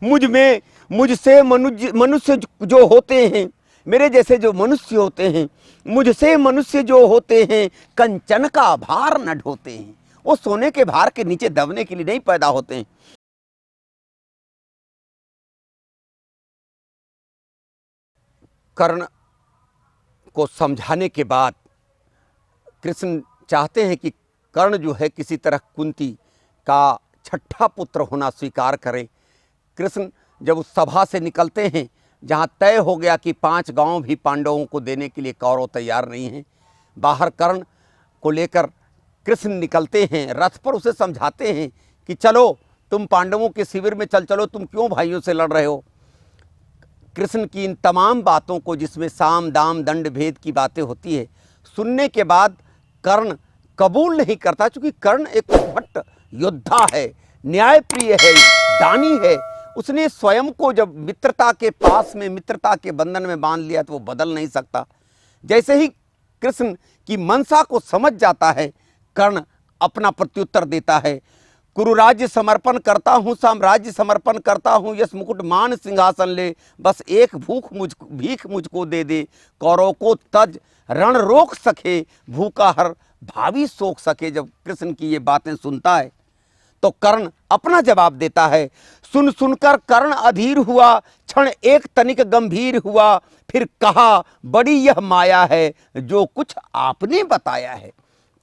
मुझ में, मुझसे मनुष्य जो होते हैं, मेरे जैसे जो मनुष्य होते हैं, मुझसे मनुष्य जो होते हैं, कंचन का भार न ढोते हैं। वो सोने के भार के नीचे दबने के लिए नहीं पैदा होते हैं। कर्ण को समझाने के बाद कृष्ण चाहते हैं कि कर्ण जो है किसी तरह कुंती का छठा पुत्र होना स्वीकार करे। कृष्ण जब उस सभा से निकलते हैं जहाँ तय हो गया कि 5 गांव भी पांडवों को देने के लिए कौरव तैयार नहीं हैं, बाहर कर्ण को लेकर कृष्ण निकलते हैं रथ पर। उसे समझाते हैं कि चलो तुम पांडवों के शिविर में चलो, तुम क्यों भाइयों से लड़ रहे हो। कृष्ण की इन तमाम बातों को, जिसमें साम दाम दंड भेद की बातें होती है, सुनने के बाद कर्ण कबूल नहीं करता, क्योंकि कर्ण एक भट्ट योद्धा है, न्यायप्रिय है, दानी है। उसने स्वयं को जब मित्रता के पास में, मित्रता के बंधन में बांध लिया तो वो बदल नहीं सकता। जैसे ही कृष्ण की मनसा को समझ जाता है, कर्ण अपना प्रत्युत्तर देता है, कुरु राज्य समर्पण करता हूँ, साम्राज्य समर्पण करता हूँ, यश मुकुट मान सिंहासन ले, बस एक भीख मुझको दे दे, कौरव को तज रण रोक सके, भूखा हर भावी सोख सके। जब कृष्ण की ये बातें सुनता है तो कर्ण अपना जवाब देता है। सुन सुनकर कर्ण अधीर हुआ, क्षण एक तनिक गंभीर हुआ, फिर कहा बड़ी यह माया है, जो कुछ आपने बताया है।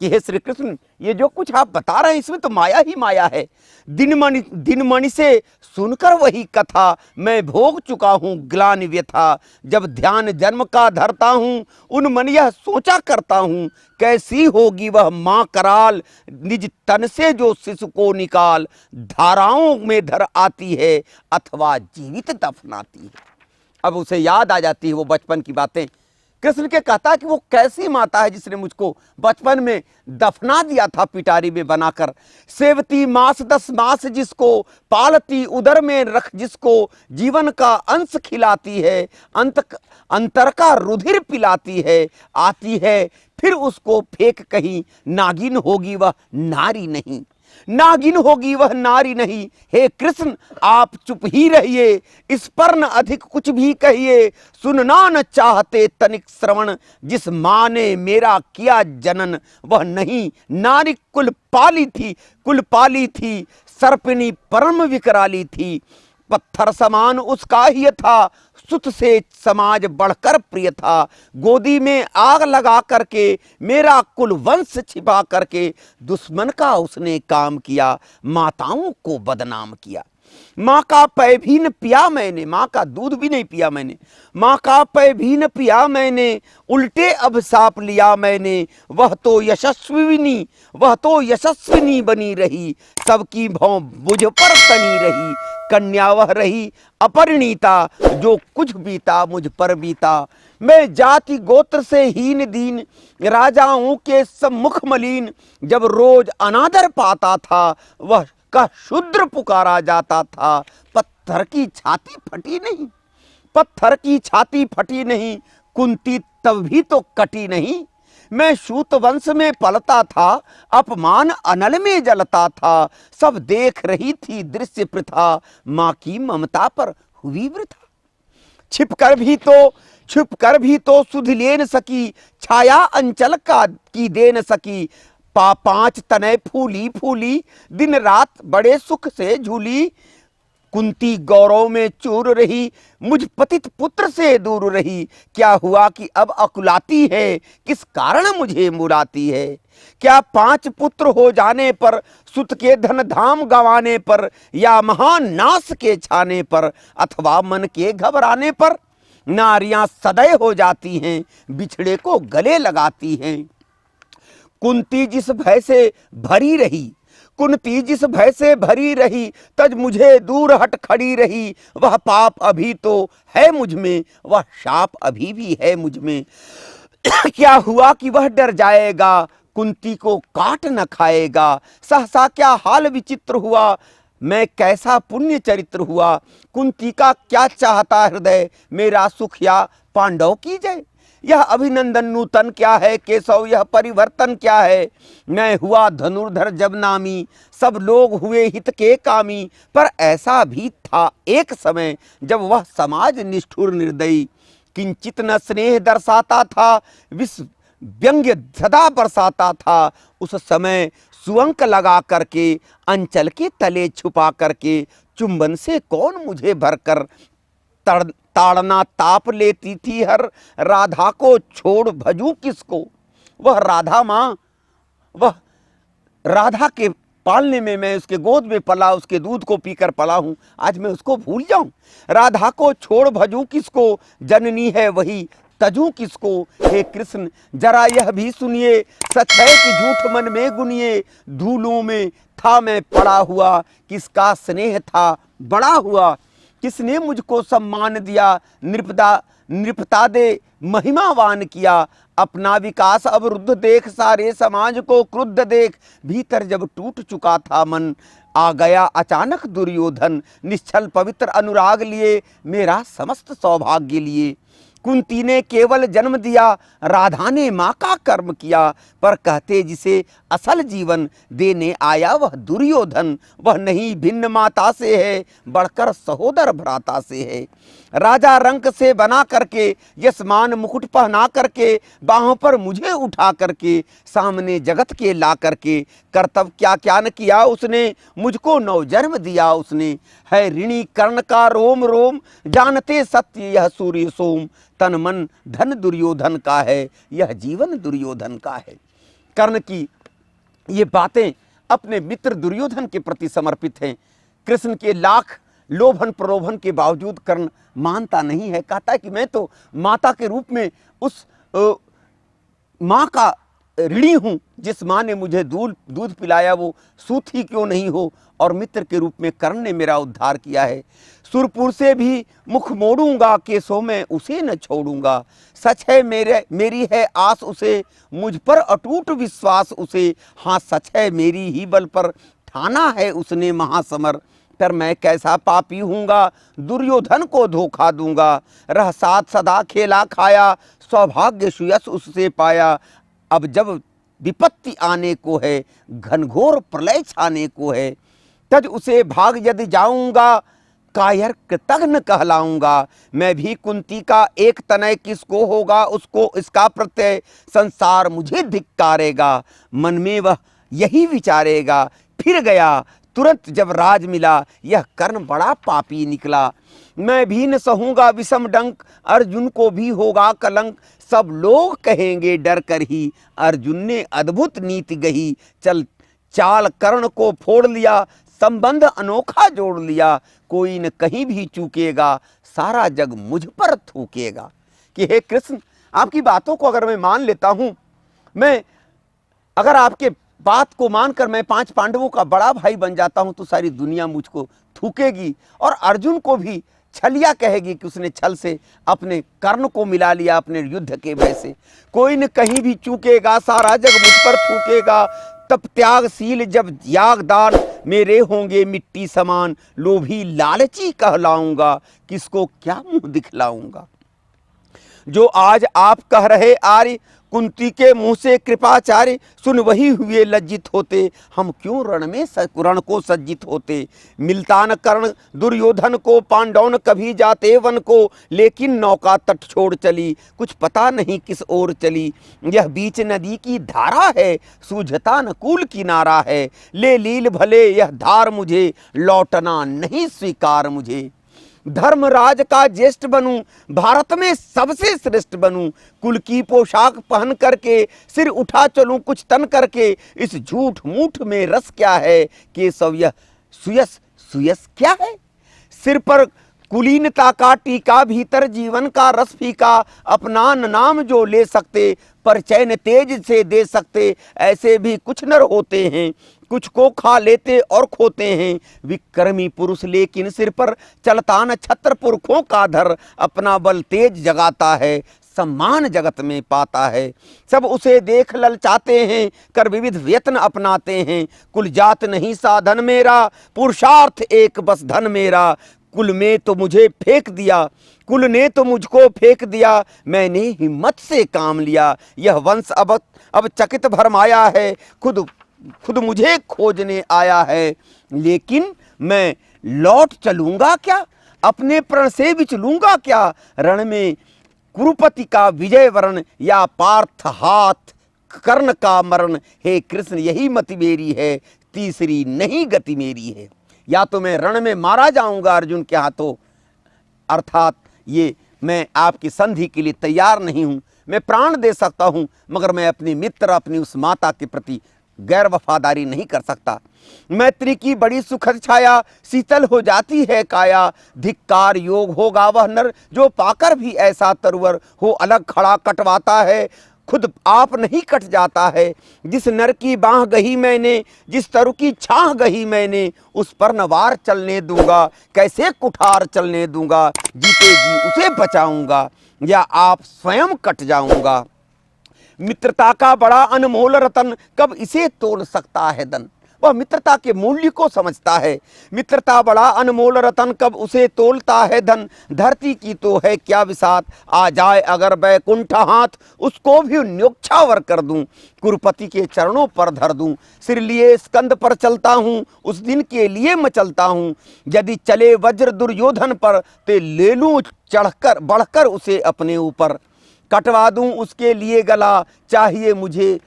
कि हे श्री कृष्ण, ये जो कुछ आप बता रहे हैं इसमें तो माया ही माया है। दिनमणि से सुनकर वही कथा, मैं भोग चुका हूँ ग्लानि व्यथा। जब ध्यान जन्म का धरता हूँ, उन मन यह सोचा करता हूँ, कैसी होगी वह माँ कराल, निज तन से जो शिशु को निकाल, धाराओं में धर आती है अथवा जीवित दफनाती है। अब उसे याद आ जाती है वो बचपन की बातें। कृष्ण के कहता है कि वो कैसी माता है जिसने मुझको बचपन में दफना दिया था पिटारी में बनाकर। सेवती मास 10 मास जिसको, पालती उदर में रख जिसको, जीवन का अंश खिलाती है, अंतर का रुधिर पिलाती है, आती है फिर उसको फेंक कहीं, नागिन होगी वह नारी नहीं, नागिन होगी वह नारी नहीं। हे कृष्ण आप चुप ही रहिए, इस पर न अधिक कुछ भी कहिए, सुनना न चाहते तनिक श्रवण, जिस माँ ने मेरा किया जनन, वह नहीं नारी कुल पाली थी, सर्पिणी परम विकराली थी। पत्थर समान उसका ही था, सुत से समाज बढ़कर प्रिय था, गोदी में आग लगा करके मेरा कुल वंश छिपा करके, दुश्मन का उसने काम किया, माताओं को बदनाम किया। माँ का पै भी न पिया मैंने, माँ का दूध भी नहीं पिया मैंने, माँ का पै भी न पिया मैंने, उल्टे अभिशाप लिया मैंने, वह तो यशस्विनी बनी रही, सबकी भौं मुझ पर तनी रही, कन्या वह रही अपरिणीता, जो कुछ बीता मुझ पर बीता। मैं जाति गोत्र से हीन दीन, राजाओं के सम्मुख मलिन, जब रोज अनादर पाता था, वह का शूद्र पुकारा जाता था। पत्थर की छाती फटी नहीं, पत्थर की छाती फटी नहीं, कुंती तब भी तो कटी नहीं। मैं सूत वंश में पलता था, अपमान अनल में जलता था, सब देख रही थी दृश्य प्रथा, माँ की ममता पर हुई वृथा। छिप कर भी तो सुध ले न सकी, छाया अंचल का की दे न सकी, 5 तनय फूली, दिन रात बड़े सुख से झूली। कुंती गौरव में चूर रही, मुझ पतित पुत्र से दूर रही, क्या हुआ कि अब अकुलाती है, किस कारण मुझे मुराती है। क्या 5 पुत्र हो जाने पर, सुत के धन धाम गंवाने पर, या महान नाश के छाने पर, अथवा मन के घबराने पर, नारियां सदै हो जाती हैं, बिछड़े को गले लगाती हैं। कुंती जिस भय से भरी रही, तज मुझे दूर हट खड़ी रही, वह पाप अभी तो है मुझ में, वह शाप अभी भी है मुझ में। क्या हुआ कि वह डर जाएगा, कुंती को काट न खाएगा, सहसा क्या हाल विचित्र हुआ, मैं कैसा पुण्य चरित्र हुआ। कुंती का क्या चाहता हृदय, मेरा सुख या पांडव की जय। यह अभिनंदन नूतन क्या है केशव, यह परिवर्तन क्या है। मैं हुआ धनुर्धर जब नामी, सब लोग हुए हित के कामी। पर ऐसा भी था एक समय, जब वह समाज निष्ठुर निर्दयी, किंचित न स्नेह दर्शाता था, विष व्यंग्य सदा बरसाता था। उस समय सुअंक लगा करके, अंचल के तले छुपा करके, चुंबन से कौन मुझे भरकर ताड़ना ताप लेती थी हर। राधा को छोड़ भजू किसको, वह राधा माँ, वह राधा के पालने में, मैं उसके गोद में पला, उसके दूध को पीकर पला हूँ, आज मैं उसको भूल जाऊं। राधा को छोड़ भजू किसको, जननी है वही तजू किसको। हे कृष्ण जरा यह भी सुनिए, सच है कि झूठ मन में गुनिए। धूलों में था मैं पड़ा हुआ, किसका स्नेह था बड़ा हुआ। किसने मुझको सम्मान दिया, नृपता दे महिमावान किया। अपना विकास अवरुद्ध देख, सारे समाज को क्रुद्ध देख। भीतर जब टूट चुका था मन, आ गया अचानक दुर्योधन। निश्चल पवित्र अनुराग लिए, मेरा समस्त सौभाग्य लिए। कुंती ने केवल जन्म दिया, राधा ने माँ का कर्म किया। पर कहते जिसे असल जीवन देने आया वह दुर्योधन। वह नहीं भिन्न माता से है, बढ़कर सहोदर भ्राता से है। राजा रंक से बना करके, यशमान मुकुट पहना करके, बाहों पर मुझे उठा करके, सामने जगत के ला करके, कर्तव्य क्या क्या न किया उसने, मुझको नव जन्म दिया उसने। है ऋणी कर्ण का रोम रोम, जानते सत्य यह सूर्य सोम। तन मन धन दुर्योधन का है, यह जीवन दुर्योधन का है। कर्ण की ये बातें अपने मित्र दुर्योधन के प्रति समर्पित हैं। कृष्ण के लाख लोभन प्रलोभन के बावजूद कर्ण मानता नहीं है। कहता है कि मैं तो माता के रूप में उस माँ का ऋणी हूँ, जिस माँ ने मुझे दूध पिलाया वो सूथी क्यों नहीं हो। और मित्र के रूप में कर्ण ने मेरा उद्धार किया है। सुरपुर से भी मुख मोड़ूंगा, केसों में उसे न छोड़ूंगा। सच है मेरी है आस उसे, मुझ पर अटूट विश्वास उसे। हाँ सच है मेरी ही बल पर, ठाना है उसने महासमर। पर मैं कैसा पापी हूँगा, दुर्योधन को धोखा दूंगा। रह साथ सदा खेला खाया, सौभाग्य सुयस उससे पाया। अब जब विपत्ति आने को है, घनघोर प्रलय छाने को है, तज उसे भाग यदि जाऊंगा, कायर कृतघ्न कहलाऊंगा। मैं भी कुंती का एक तनय, किसको होगा उसको इसका प्रत्यय। संसार मुझे धिक्कारेगा, मन में वह यही विचारेगा। फिर गया तुरंत जब राज मिला, यह कर्ण बड़ा पापी निकला। मैं भी न सहूंगा विषम डंक, अर्जुन को भी होगा कलंक। सब लोग कहेंगे डर कर ही, अर्जुन ने अद्भुत नीति गही। चल चाल कर्ण को फोड़ लिया, संबंध अनोखा जोड़ लिया। कोई न कहीं भी चूकेगा, सारा जग मुझ पर थूकेगा। कि हे कृष्ण आपकी बातों को अगर मैं मान लेता हूं, मैं अगर आपके बात को मानकर मैं 5 पांडवों का बड़ा भाई बन जाता हूं, तो सारी दुनिया मुझको थूकेगी। और अर्जुन को भी छलिया कहेगी कि उसने छल से अपने कर्ण को मिला लिया अपने युद्ध के भय से। कोई न कहीं भी चूकेगा, सारा जग मुझ पर थूकेगा। तब त्यागशील जब यागदान, मेरे होंगे मिट्टी समान। लोभी लालची कहलाऊंगा, किसको क्या मुंह दिखलाऊंगा। जो आज आप कह रहे आर्य, कुंती के मुंह से कृपाचार्य। सुन वही हुए लज्जित होते, हम क्यों रण को सज्जित होते। मिलता न कर्ण दुर्योधन को, पांडव न कभी जाते वन को। लेकिन नौका तट छोड़ चली, कुछ पता नहीं किस ओर चली। यह बीच नदी की धारा है, सूझता न कूल किनारा है। ले लील भले यह धार मुझे, लौटना नहीं स्वीकार मुझे। धर्मराज का ज्येष्ठ बनूं, भारत में सबसे श्रेष्ठ बनूं। कुल की पोशाक पहन करके, सिर उठा चलूं कुछ तन करके। इस झूठ मूठ में रस क्या है, केशव यह सुयस क्या है। सिर पर कुलीनता का टीका, भीतर जीवन का रस फीका। अपना नाम जो ले सकते, परिचय न तेज से दे सकते। ऐसे भी कुछ नर होते हैं, कुछ को खा लेते और खोते हैं। विक्रमी पुरुष लेकिन सिर पर चलता न छत्र पुरखों का धर। अपना बल तेज जगाता है, सम्मान जगत में पाता है। सब उसे देख ललचाते हैं, कर विविध व्यत्न अपनाते हैं। कुल जात नहीं साधन मेरा, पुरुषार्थ एक बस धन मेरा। कुल में तो मुझे फेंक दिया, कुल ने तो मुझको फेंक दिया, मैंने हिम्मत से काम लिया। यह वंश अब चकित भरमाया है, खुद मुझे खोजने आया है। लेकिन मैं लौट चलूंगा क्या, अपने प्रण से बिचलूंगा क्या, रण में कुरुपति का विजय वरण या पार्थ हाथ कर्ण का मरण। हे कृष्ण यही मति मेरी है, तीसरी नहीं गति मेरी है। या तो मैं रण में मारा जाऊंगा अर्जुन के हाथों, अर्थात ये मैं आपकी संधि के लिए तैयार नहीं हूं, मैं प्राण दे सकता हूं, मगर मैं अपने मित्र अपनी उस माता के प्रति गैर वफादारी नहीं कर सकता। मैत्री की बड़ी सुखद छाया, शीतल हो जाती है काया। धिक्कार योग होगा वह नर, जो पाकर भी ऐसा तरुवर हो अलग खड़ा कटवाता है, खुद आप नहीं कट जाता है। जिस नर की बाह गही मैंने, जिस तरु की छाह गही मैंने, उस पर नवार चलने दूंगा, कैसे कुठार चलने दूंगा। जीते जी उसे बचाऊंगा, या आप स्वयं कट जाऊंगा। मित्रता का बड़ा अनमोल रतन, कब इसे तोल सकता है धन। वह मित्रता के मूल्य को समझता है। मित्रता बड़ा अनमोल रतन, कब उसे तोलता है धन। धरती की तो है क्या विसात, आ जाए अगर बैकुंठ हाथ, उसको भी न्योछावर कर दूं, कुरुपति के चरणों पर धर दूं। सिर लिए स्कंद पर चलता हूं, उस दिन के लिए मचलता हूं। यदि चले वज्र दुर्योधन पर, ते ले लूं चढ़कर बढ़कर उसे अपने ऊपर। कटवा दूं उसके लिए गला, चाहिए मुझे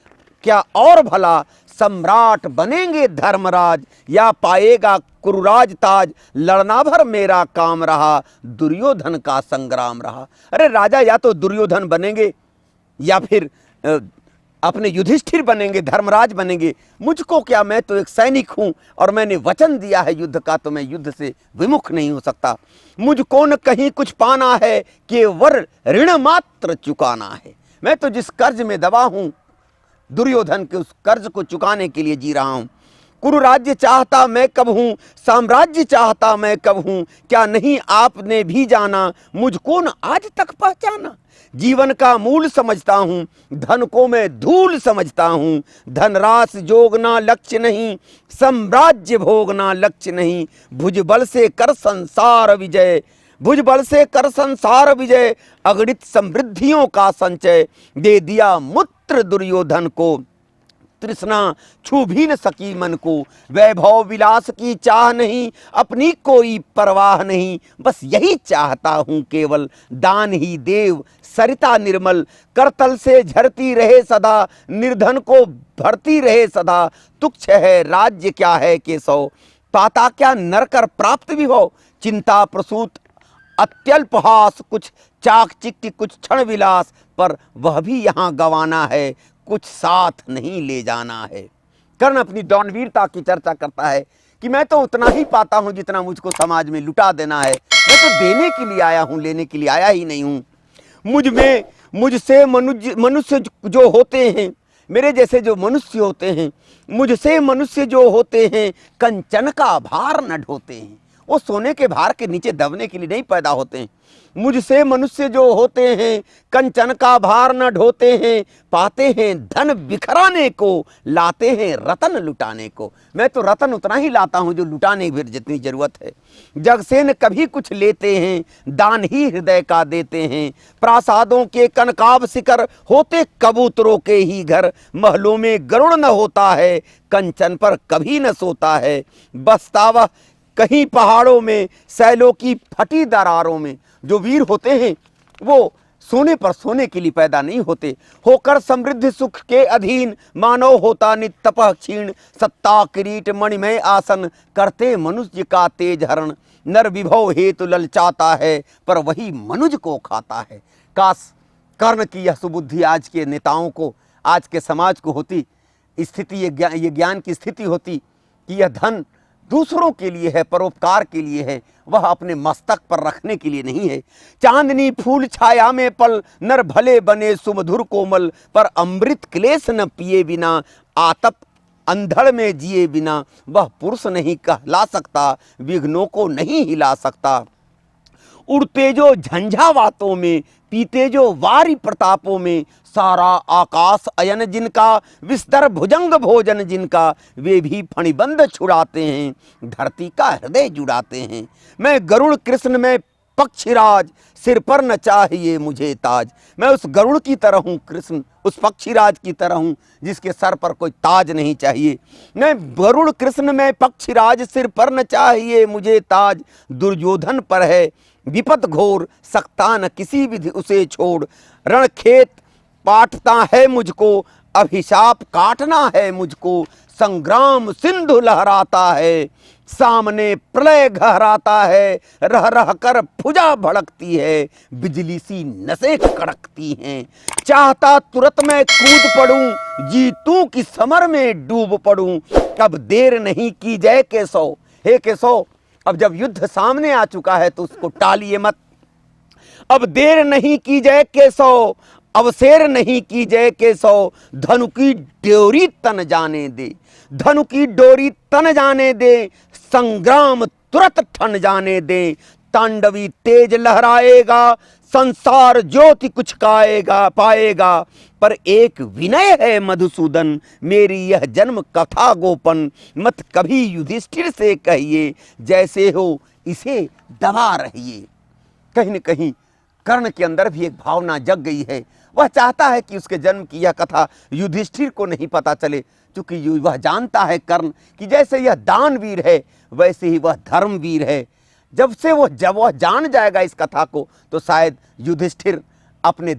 क्या और भला। सम्राट बनेंगे धर्मराज, या पाएगा कुरुराज ताज। लड़ना भर मेरा काम रहा, दुर्योधन का संग्राम रहा। अरे राजा या तो दुर्योधन बनेंगे, या फिर अपने युधिष्ठिर बनेंगे, धर्मराज बनेंगे। मुझको क्या, मैं तो एक सैनिक हूं, और मैंने वचन दिया है युद्ध का, तो मैं युद्ध से विमुख नहीं हो सकता। मुझको न कहीं कुछ पाना है, केवल ऋण मात्र चुकाना है। मैं तो जिस कर्ज में दबा हूं, दुर्योधन के उस कर्ज को चुकाने के लिए जी रहा हूं। कुरु राज्य चाहता मैं कब हूं, साम्राज्य चाहता मैं कब हूं। क्या नहीं आपने भी जाना, मुझको न आज तक पहचाना। जीवन का मूल समझता हूं, धन को मैं धूल समझता हूं। धनराश जोगना लक्ष्य नहीं, साम्राज्य भोगना लक्ष्य नहीं। भुजबल से कर संसार विजय, भुजबल से कर संसार विजय। अगणित समृद्धियों का संचय, दे दिया मूत्र दुर्योधन को। तृष्णा छू भी न सकी मन को, वैभव विलास की चाह नहीं, अपनी कोई परवाह नहीं। बस यही चाहता हूँ केवल, दान ही देव सरिता निर्मल। करतल से झरती रहे सदा, निर्धन को भरती रहे सदा। तुच्छ है राज्य क्या है केशव, पाता क्या नरकर प्राप्त भी हो। चिंता प्रसूत अत्यल्पहास, कुछ चाक चिक्की कुछ क्षण विलास। पर वह भी यहाँ गंवाना है, कुछ साथ नहीं ले जाना है। कर्ण अपनी दानवीरता की चर्चा करता है कि मैं तो उतना ही पाता हूं जितना मुझको समाज में लुटा देना है। मैं तो देने के लिए आया हूं, लेने के लिए आया ही नहीं हूं। मुझसे मनुष्य जो होते हैं, मेरे जैसे जो मनुष्य होते हैं, मुझसे मनुष्य जो होते हैं, कंचन का भार न ढोते हैं। वो सोने के भार के नीचे दबने के लिए नहीं पैदा होते हैं। मुझसे मनुष्य जो होते हैं, कंचन का भार न ढोते हैं। पाते हैं धन बिखराने को, लाते हैं रतन लुटाने को। मैं तो रतन उतना ही लाता हूं जो लुटाने की जितनी जरूरत है। जग से न कभी कुछ लेते हैं, दान ही हृदय का देते हैं। प्रासादों के कनकाब शिखर, होते कबूतरों के ही घर। महलों में गरुड़ न होता है, कंचन पर कभी न सोता है। बसता वह कहीं पहाड़ों में, सैलों की फटी दरारों में। जो वीर होते हैं वो सोने पर सोने के लिए पैदा नहीं होते। होकर समृद्धि सुख के अधीन, मानव होता नितपह क्षीण। सत्ता किरीट मणिमय आसन, करते मनुष्य का तेज हरण। नर विभव हेतु ललचाता है, पर वही मनुज को खाता है। काश कर्ण की यह सुबुद्धि आज के नेताओं को, आज के समाज को होती स्थिति, ये ज्ञान की स्थिति होती कि यह धन दूसरों के लिए है, परोपकार के लिए है, वह अपने मस्तक पर रखने के लिए नहीं है। चांदनी फूल छाया में पल, नर भले बने सुमधुर कोमल। पर अमृत क्लेश न पिए बिना, आतप अंधड़ में जिए बिना। वह पुरुष नहीं कहला सकता, विघ्नों को नहीं हिला सकता। उड़ते जो झंझावातों में, पीते जो वारी प्रतापों में, सारा आकाश अयन जिनका, विस्तर भुजंग भोजन जिनका, वे भी फणिबंद छुड़ाते हैं, धरती का हृदय जुड़ाते हैं। मैं गरुड़ कृष्ण में पक्षीराज, सिर पर न चाहिए मुझे ताज। मैं उस गरुड़ की तरह हूँ कृष्ण, उस पक्षीराज की तरह हूँ जिसके सर पर कोई ताज नहीं चाहिए। मैं गरुड़ कृष्ण में पक्षीराज, सिर पर न चाहिए मुझे ताज। दुर्योधन पर है विपत घोर, सकता न किसी विधि उसे छोड़। रणखेत पाटता है मुझको, अभिशाप काटना है मुझको। संग्राम सिंधु लहराता है, सामने प्रलय गहराता है। रह रह कर फुजा भड़कती है, बिजली सी नसें कड़कती हैं। चाहता तुरंत मैं कूद पड़ूं, जीतूं कि समर में डूब पड़ूं। अब देर नहीं की जय केशव, हे केशव, अब जब युद्ध सामने आ चुका है तो उसको टालिए मत। अब देर नहीं की जय केशव, अवसेर नहीं की जय केशव। धनु की डोरी तन जाने दे, धनु की डोरी तन जाने दे। संग्राम तुरंत ठन जाने दे, तांडवी तेज लहराएगा। संसार ज्योति कुछ पाएगा। पर एक विनय है मधुसूदन, मेरी यह जन्म कथा गोपन। मत कभी युधिष्ठिर से कहिए, जैसे हो इसे दबा रहिए। कहीं न कहीं कर्ण के अंदर भी एक भावना जग गई है। वह चाहता है कि उसके जन्म की यह कथा युधिष्ठिर को नहीं पता चले, क्योंकि वह जानता है कर्ण कि जैसे यह दानवीर है वैसे ही वह धर्मवीर है। जब वह जान जाएगा इस कथा को, तो शायद युधिष्ठिर अपने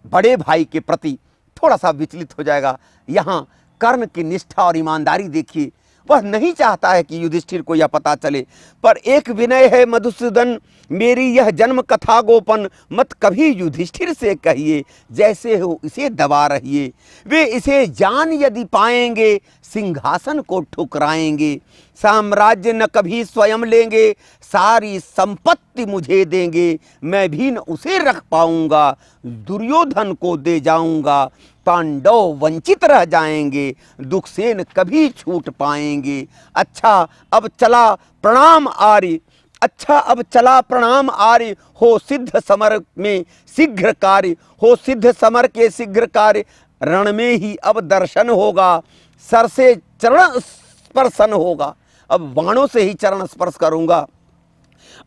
बड़े भाई के प्रति थोड़ा सा विचलित हो जाएगा। यहाँ कर्ण की निष्ठा और ईमानदारी देखिए, वह नहीं चाहता है कि युधिष्ठिर को यह पता चले। पर एक विनय है मधुसूदन, मेरी यह जन्म कथा गोपन। मत कभी युधिष्ठिर से कहिए, जैसे हो इसे दबा रहिए। वे इसे जान यदि पाएंगे, सिंहासन को ठुकराएंगे। साम्राज्य न कभी स्वयं लेंगे, सारी संपत्ति मुझे देंगे। मैं भी न उसे रख पाऊंगा, दुर्योधन को दे जाऊंगा। पांडव वंचित रह जाएंगे, दुख से न कभी छूट पाएंगे। अच्छा अब चला प्रणाम आर्य, अच्छा अब चला प्रणाम आर्य। हो सिद्ध समर में शीघ्र कार्य, हो सिद्ध समर के शीघ्र कार्य। रण में ही अब दर्शन होगा, सर से चरण स्पर्शन होगा। अब बाणों से ही चरण स्पर्श करूंगा।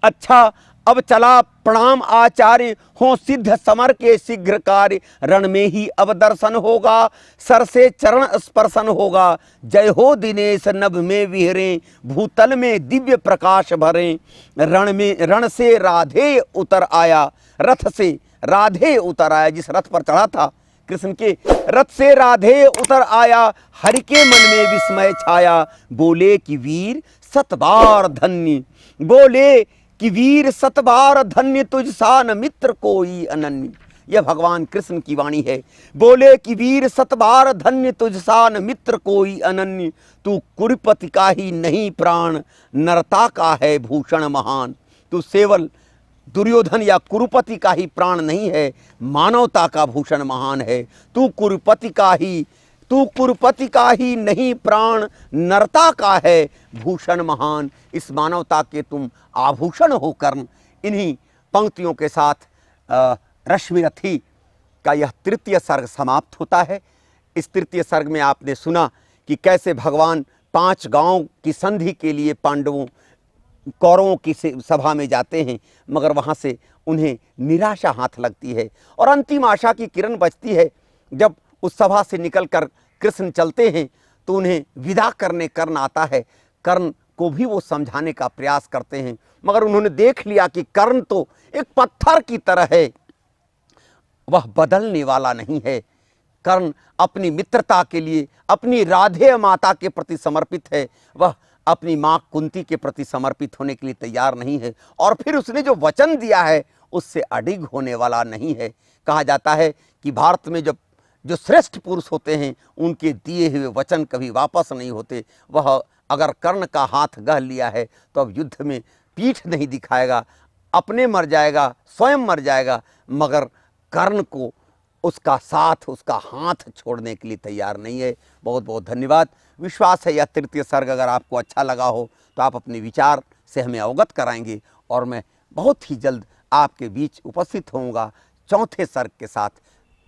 अच्छा अब चला प्रणाम आचार्य, हो सिद्ध समर के शीघ्र कार्य। रण में ही अब दर्शन होगा, सर से चरण स्पर्शन होगा। जय हो दिनेश नभ में विहरें, भूतल में दिव्य प्रकाश भरें। रण से राधे उतर आया, रथ से राधे उतर आया। जिस रथ पर चढ़ा था कृष्ण के रथ से राधे उतर आया। हरि के मन में विस्मय छाया, बोले कि वीर सतबार धन्य। बोले कि वीर सतबार धन्य, तुझ सान मित्र कोई अनन्य। यह भगवान कृष्ण की वाणी है। बोले कि वीर सतबार धन्य, तुझ सान मित्र कोई अनन्य। तू कुरुपति का ही नहीं प्राण, नरता का है भूषण महान। तू सेवल दुर्योधन या कुरुपति का ही प्राण नहीं है, मानवता का भूषण महान है। तू कुरुपति का ही नहीं प्राण, नरता का है भूषण महान। इस मानवता के तुम आभूषण हो कर्ण। इन्हीं पंक्तियों के साथ रश्मिरथी का यह तृतीय सर्ग समाप्त होता है। इस तृतीय सर्ग में आपने सुना कि कैसे भगवान 5 गांव की संधि के लिए कौरवों की सभा में जाते हैं, मगर वहाँ से उन्हें निराशा हाथ लगती है और अंतिम आशा की किरण बचती है। जब उस सभा से निकलकर कृष्ण चलते हैं तो उन्हें विदा करने कर्ण आता है। कर्ण को भी वो समझाने का प्रयास करते हैं, मगर उन्होंने देख लिया कि कर्ण तो एक पत्थर की तरह है, वह बदलने वाला नहीं है। कर्ण अपनी मित्रता के लिए, अपनी राधे माता के प्रति समर्पित है, वह अपनी माँ कुंती के प्रति समर्पित होने के लिए तैयार नहीं है। और फिर उसने जो वचन दिया है उससे अडिग होने वाला नहीं है। कहा जाता है कि भारत में जो श्रेष्ठ पुरुष होते हैं उनके दिए हुए वचन कभी वापस नहीं होते। वह अगर कर्ण का हाथ गह लिया है तो अब युद्ध में पीठ नहीं दिखाएगा, अपने मर जाएगा, स्वयं मर जाएगा, मगर कर्ण को उसका साथ, उसका हाथ छोड़ने के लिए तैयार नहीं है। बहुत बहुत धन्यवाद। विश्वास है यह तृतीय सर्ग अगर आपको अच्छा लगा हो तो आप अपने विचार से हमें अवगत कराएंगे और मैं बहुत ही जल्द आपके बीच उपस्थित होऊंगा। चौथे सर्ग के साथ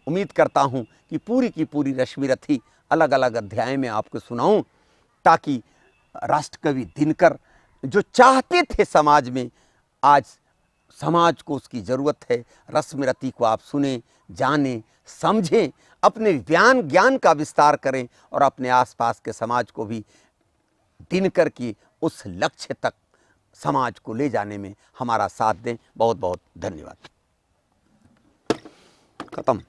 उम्मीद करता हूँ कि पूरी की पूरी रश्मिरथी अलग अलग अध्याय में आपको सुनाऊं, ताकि राष्ट्रकवि दिनकर जो चाहते थे समाज में, आज समाज को उसकी ज़रूरत है। रश्मिरथी को आप सुने, जानें, समझें, अपने ज्ञान का विस्तार करें और अपने आसपास के समाज को भी दिनकर की उस लक्ष्य तक समाज को ले जाने में हमारा साथ दें। बहुत बहुत धन्यवाद। खत्म।